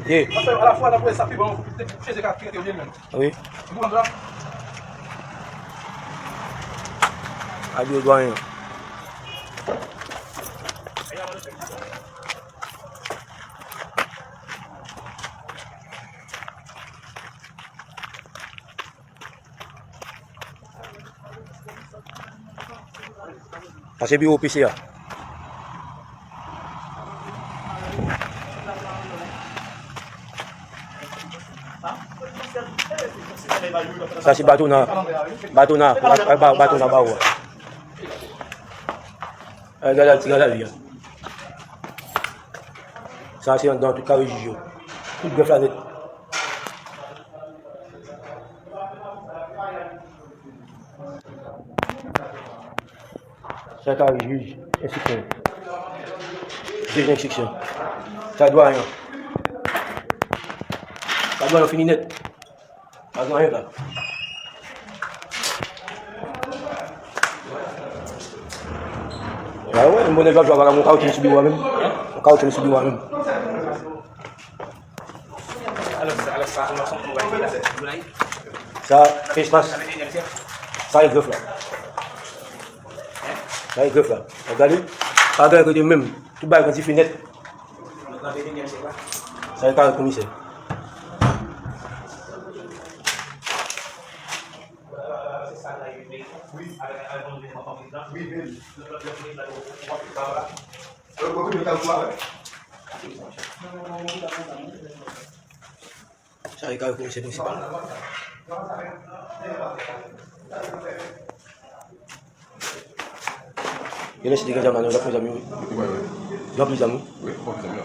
Yeah. Parce qu'à la fois, après, ça fait bon, chez les gars qui étaient au même. Oui. Vous comprenez? Adieu, doyen. Ah, c'est bureau PC. Ça c'est bateau na bateau na baou. Regarde la vie. Ça c'est dans tout carré juge. Tout de planète. Ça carré juge, instruction. Juge d'instruction. Ça doit rien. Ça doit finir net. Ça doit rien là. Ah ouais, un bon élevage, je vais avoir mon caoutchouc qui subit moi-même. Mon caoutchouc qui subit moi-même. Ça, espace. Ça est greffe là. Ça est greffe là. Regardez, pas de côté même. Tout bas quand il fait net. Ça est carré commissaire. Ça est carré commissaire principal. Il laisse des gars dans la amis. La plus amis. Oui, bon, c'est bien.